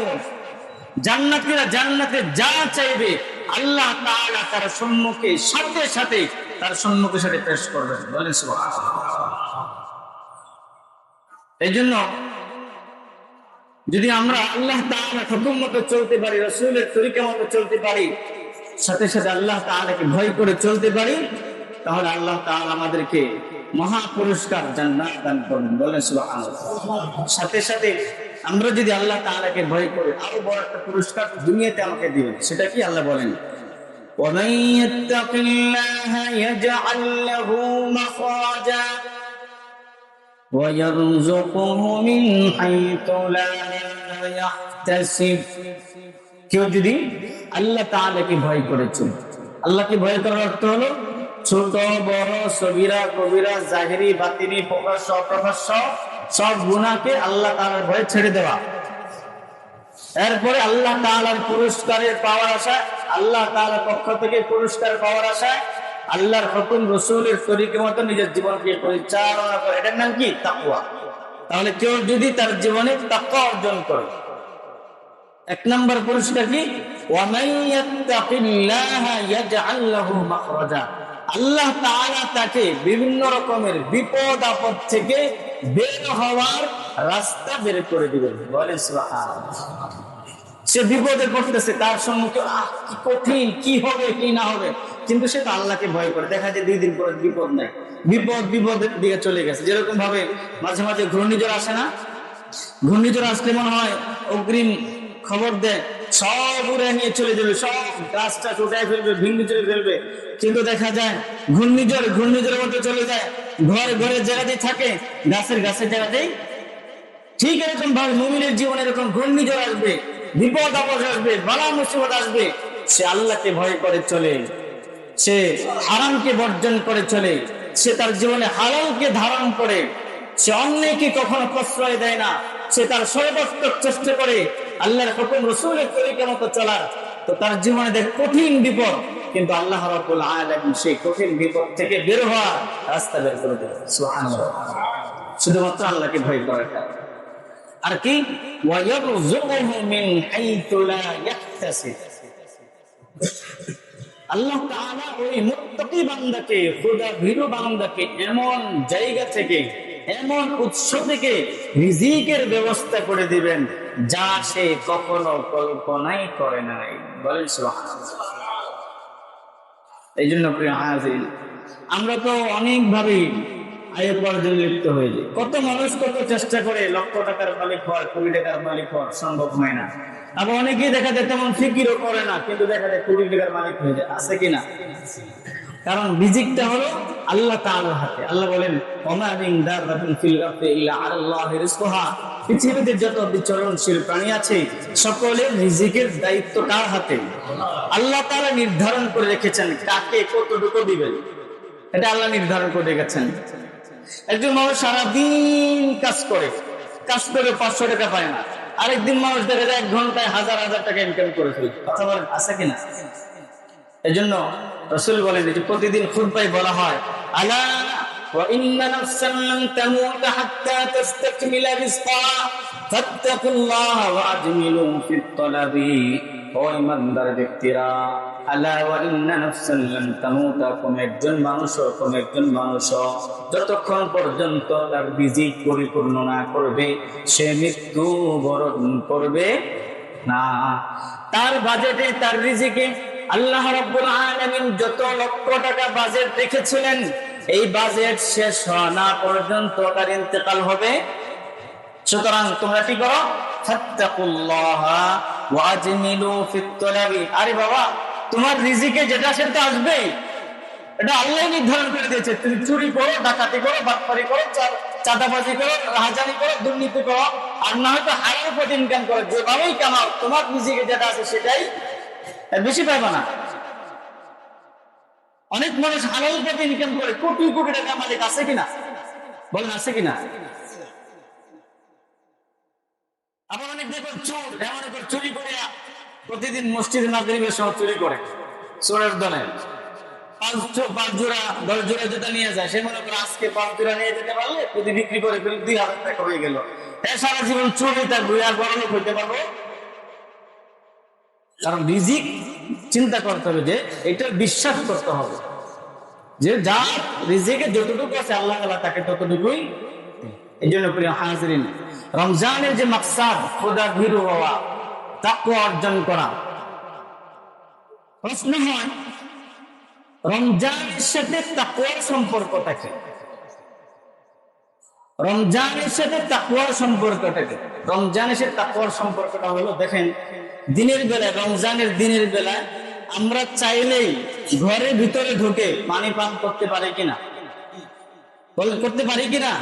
জান্নাতীরা জান্নাতে যা চাইবে আল্লাহ তাআলা তার সম্মুখে সাথে সাথে পেশ করবেন। বলেন সুবহানাল্লাহ। এই জন্য যদি আমরা আল্লাহ তাআলার হুকুম মতো চলতে পারি, রাসূলের তরিকা মতো চলতে পারি, সাথে সাথে আল্লাহ তাআলাকে ভয় করে চলতে পারি, তাহলে আল্লাহ তাআলা আমাদেরকে মহা পুরস্কার জান্নাত দান করবেন। বলেন সুবহানাল্লাহ। সাথে সাথে আমরা যদি আল্লাহ তাআলাকে ভয় করি, আরো বড় একটা পুরস্কার দুনিয়াতে আমাকে দিবেন। সেটা কি? আল্লাহ বলেন وَمَن يَتَّقِ اللَّهَ يَجْعَل لَّهُ مَخْرَجًا وَيَرْزُقْهُ مِنْ حَيْثُ لَا يَحْتَسِبُ। কেউ যদি আল্লাহ তাআলাকে ভয় করে চলে, আল্লাহকে ভয় করার অর্থ হলো ছোট বড়, সগীরা কবিরা, জাহিরি বাতিনি, প্রকাশ্য অপ্রকাশ্য সব গুনাহকে আল্লাহ তাআলার ভয়ে ছেড়ে দেওয়া। এরপরে আল্লাহ তাআলার পুরস্কারের পাওয়ার আশায়, আল্লাহ তাআলার পক্ষ থেকে পুরস্কার পাওয়ার আশায় আল্লাহর হুকুম রাসূলের তরিকা মতো নিজের জীবনকে পরিচালনা করে। এটার নাম কি? তাকওয়া। তাহলে কেউ যদি তার জীবনে তাকওয়া অর্জন করে, এক নম্বর পুরস্কার কি? ওয়ামান ইয়াত্তাকিল্লাহা ইয়াজআল লাহু মাখরাজা, আল্লাহ তাআলা তাকে বিভিন্ন রকমের বিপদ আপদ থেকে বের হওয়ার রাস্তা বের করে দিবেন। বলেন সুবহানাল্লাহ। সে বিপদে পড়তেছে, তার সম্মুখে কি কঠিন, কি হবে কি না হবে, কিন্তু সে তো আল্লাহকে ভয় করে। দেখা যায় 2 দিন পরে বিপদ নাই, বিপদের দিকে চলে গেছে। যেরকম ভাবে মাঝে মাঝে ঘূর্ণিঝড় আসে না, ঘূর্ণিঝড় আসলে মনে হয় অগ্রিম খবর দেয়, সব উড়ে নিয়ে চলে যাবে, সব গাছটা উঠায় ফেলবে, ভেঙে চলে ফেলবে। কিন্তু দেখা যায় ঘূর্ণিঝড়ের মধ্যে চলে যায়, ঘরের জায়গাতেই থাকে, গাছের জায়গাতেই ঠিক এরকম ভাবে মুমিনের জীবনে এরকম ঘূর্ণিঝড় আসবে, বিপদ আপদ আসবে, বালা মুসিবত আসবে, সে আল্লাহকে ভয় করে চলে, সে হারামকে বর্জন করে চলে, সে তার জীবনে হালালকে ধারণ করে, সে অন্যকে কখনো প্রশ্রয় দেয় না, সে তার সর্বাত্মক চেষ্টা করে আল্লাহর হুকুম রাসূলের তরিকা মতো চলার। তো তার জীবনে দেখ কঠিন বিপদ, কিন্তু আল্লাহ রাব্বুল আলামিন সেই কঠিন বিপদ থেকে বের হওয়ার রাস্তা বের করে দেন। সুবহানাল্লাহ। শুধুমাত্র আল্লাহকে ভয় করাটা। আর কি ওয়ায়ারযুকুহু মিন হাইতু লা ইয়াহতাসিব। আল্লাহ তাআলা ওই মুত্তাকি বান্দাকে, খোদা ভীরু বান্দাকে এমন জায়গা থেকে, এমন উৎস থেকে রিজিকের ব্যবস্থা করে দিবেন যা সে কখনো কল্পনাই করে নাই। বলেন সুবহানাল্লাহ। এই জন্য প্রিয় হাজির, আমরা তো অনেক ভাবে আয় উপার্জন লিপ্ত হয়ে যায়। কত মানুষ কত চেষ্টা করে লক্ষ টাকার মালিক হওয়ার, কোটি টাকার মালিক হওয়ার, সম্ভব হয় না। আবার অনেকেই দেখা যায় তেমন ফিকিরও করে না, কিন্তু দেখা যায় কোটি টাকার মালিক হয়ে যায়। আছে কিনা? কারণ রিজিকটা হলো আল্লাহ তাআলার হাতে। আল্লাহ বলেন ওমা মিন দাব্বাতিন ফিল আরদি ইল্লা আলাল্লাহি রিজকুহা। পৃথিবীতে যত বিচরণশীল প্রাণী আছে সকলের রিজিকের দায়িত্ব কার হাতে? আল্লাহ তাআলা নির্ধারণ করে রেখেছেন কাকে কতটুকু দিবেন, এটা আল্লাহ নির্ধারণ করে রেখেছেন। একজন মানুষ সারাদিন কাজ করে 500 টাকা পায় না, আরেকদিন মানুষ দেখা যায় 1 ঘন্টায় হাজার হাজার টাকা ইনকাম করে ফেলে। কথা বলেন আছে কিনা? এজন্য রাসূল বলেন যে প্রতিদিন খুতবায় বলা হয় আলা ওয়া ইন্না নাফসান লান তামুত হাত্তা তাস্তাকমিলা রিজকাহা ফাত্তাকুল্লাহা ওয়া আজমিলু ফিত তালাবি। ও ইমানদার ব্যক্তিরা, আলা ওয়া ইন্না নাফসান লান তামুত, কোন একজন মানুষ যতক্ষণ পর্যন্ত তার রিজিক পরিপূর্ণ না করবে সে মৃত্যু বরণ করবে না। তার বাজেটে, তার রিজিকে আল্লাহ রাব্বুল আলামিন যত লক্ষ টাকা বাজেট রেখেছিলেন, এই বাজেট শেষ হওয়া না পর্যন্ত তার ইন্তেকাল হবে। সুতরাং তোমরা কি করো? ফাত্তাকুল্লাহা ওয়া আজমিলু ফিত তালাবি। আরে বাবা, তোমার রিজিকে যেটা সেটা আসবে, এটা আল্লাহ নির্ধারণ করে দিয়েছে। তুমি চুরি করো, ডাকাতি করো, বাটপারি করো, চাঁদাবাজি করো, রাহাজানি করো, দুর্নীতি করো, আর না হয়তো হারাম পথে ইনকাম করো, যেভাবেই কামাও তোমার রিজিকে যেটা আছে সেটাই, বেশি পাইবা না। অনেক মানুষ হালাল পথে ইনকাম করে কোটি কোটি টাকা মালিক, আছে কিনা? বলেন আছে কিনা? আবার অনেক দেখো চোর, এমন করে চুরি করে প্রতিদিন মসজিদে মাগরিবের সময় চুরি করে, চোরের দলে 5 জোড়া 10 জোড়া জুতা নিয়ে যায়। সে মনে করে আজকে 5 জোড়া নিয়ে যেতে পারলে যদি বিক্রি করে ফেলে 2000 টাকা হয়ে গেল। সারা জীবন চুরি, তার আর বড় লোক হইতে পারবো? কারণ রিজিক চিন্তা করতে হবে, যে এটা বিশ্বাস করতে হবে যে যার রিজিকে যতটুকু আছে আল্লাহ তাআলা তাকে ততটুকুই। এই জন্য প্রিয় হাজিরিন, রমজানের যে মাকসাদ খোদা ভীরু হওয়া, তাকওয়া অর্জন করা। প্রশ্ন হয় রমজানের সাথে তাকওয়ার সম্পর্কটা কি? রমজানের সাথে তাকওয়ার সম্পর্কটা কি? রমজানের সাথে তাকওয়ার সম্পর্কটা হলো, দেখেন দিনের বেলায়, রমজানের দিনের বেলায় আমরা চাইলেই ঘরের ভিতরে ঢুকে পানি পান করতে পারি কিনা? করতে পারি কিনা?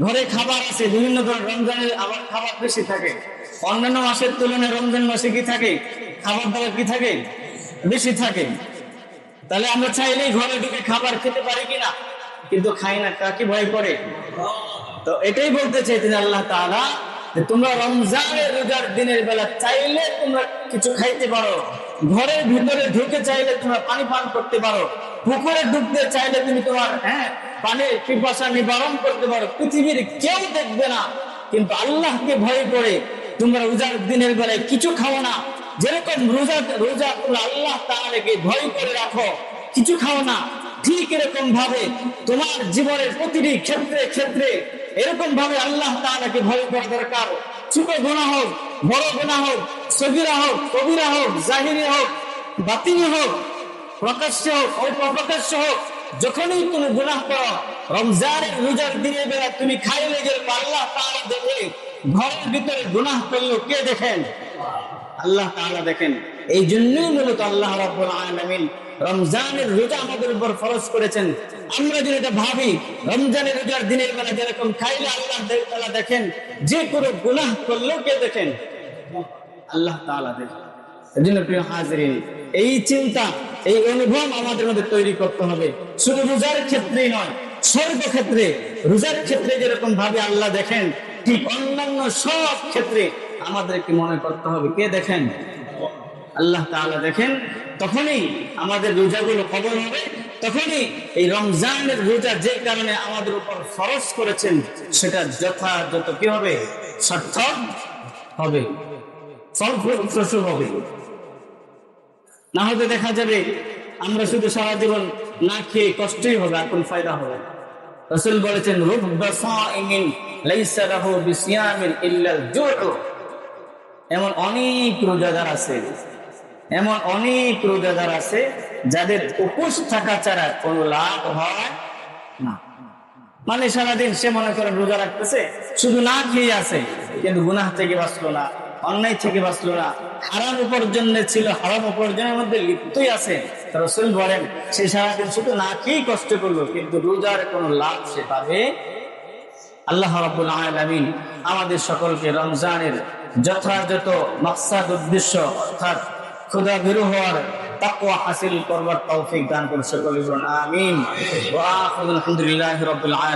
ঘরে খাবার আছে বিভিন্ন ধরনের, রমজানের আবার খাবার বেশি থাকে, অন্যান্য মাসের তুলনায় রমজান মাসে কি থাকে? খাবার দাবার কি থাকে? বেশি থাকে। তাহলে আমরা চাইলেই ঘরে ঢুকে খাবার খেতে পারি কিনা? কিন্তু খাই না, কাকে ভয় করে? তো এটাই বলতে চাইতেন আল্লাহ তাআলা যে তোমরা রমজানের রোজার দিনের বেলা চাইলে তোমরা কিছু খাইতে পারো, ঘরের ভিতরে ঢুকে চাইলে তোমরা পানি পান করতে পারো, পুকুরে ডুবতে চাইলে তুমি তোমার পানির পিপাসা নিবারণ করতে পারো, পৃথিবীর কেউ দেখবে না। কিন্তু আল্লাহকে ভয় করে তোমরা রোজার দিনের বেলায় কিছু খাও না। যেরকম রোজা তোমরা আল্লাহ তাআলাকে ভয় করে রাখো, কিছু খাও না, ঠিক এরকম ভাবে তোমার জীবনের প্রতিটি ক্ষেত্রে ক্ষেত্রে এরকম ভাবে আল্লাহ তাআলাকে ভয় করা দরকার। ছোট গুনাহ হোক, বড় গুনাহ হোক, সগীরা হোক, কবিরা হোক, জাহিরি হোক, বাতিনি হোক, প্রকাশ্য হোক, অপ্রকাশ্য হোক, যখনই তুমি গুনাহ করো, রমজানের রোজার দিনের বেলা তুমি খাইলে গেলে আল্লাহ তাআলা দেখে। ঘরের ভিতরে গুনাহ করলো কে দেখেন? আল্লাহ তাআলা দেখেন। এই জন্যই মূলত আল্লাহ রাব্বুল আলামিন রমজানের রোজা আমাদের উপর ফরজ করেছেন। আমরা যদি এটা ভাবি রমজানের রোজার দিনের বেলা যেরকম খাইলে আল্লাহ তাআলা দেখেন, যে কোনো গুনাহ করলেও কে দেখেন? আল্লাহ তাআলা দেখেন। এজন্য প্রিয় হাজিরিন, এই চিন্তা, এই অনুভব আমাদের মধ্যে তৈরি করতে হবে। শুধু রোজার ক্ষেত্রেই নয়, সর্বক্ষেত্রে রোজার ক্ষেত্রে যেরকম ভাবে আল্লাহ দেখেন, ঠিক অন্যান্য সব ক্ষেত্রে আমাদেরকে মনে করতে হবে কে দেখেন? আল্লাহ তাআলা দেখেন। তখনই আমাদের রোজাগুলো কবুল হবে, তখনই এই রমজানের রোজা যে কারণে আমাদের উপর ফরজ করেছেন সেটা যথাযথ কি হবে? সার্থক হবে, ফলপ্রসূ হবে। না হলে দেখা যাবে আমরা শুধু সারা জীবন না খেয়ে কষ্টই হবে, আর কোন ফায়দা হবে না। রাসূল বলেছেন, রুব্বা সাইমিন লাইসা লাহু বিসিয়ামিন ইল্লাল জু'উ। এমন অনেক রোজাদার আছে, এমন অনেক রোজাদার আছে যাদের উপোস থাকা ছাড়া কোনো লাভ হয় না। মানে সারাদিন সে মনে করে রোজা রাখতেছে, শুধু না খেয়ে আছে, কিন্তু গুনাহ থেকে বাঁচলো না, অন্যায় থেকে বাঁচলো না, হারাম উপার্জনে ছিল, হারাম উপার্জনের মধ্যে লিপ্তই আছে। রাসূল বলেন সে সারাদিন শুধু না খেয়েই কষ্ট করলো, কিন্তু রোজার কোনো লাভ সে পাবে। আল্লাহ রাব্বুল আলামিন আমাদের সকলকে রমজানের যথাযথ মাকসাদ উদ্দেশ্য অর্থাৎ খোদা ভীরু হওয়ার তাকওয়া হাসিল করবার তৌফিক দান করুন। সকলে বলুন আমিন। ওয়া আখিরু আলহামদুলিল্লাহি রাব্বিল আলামিন।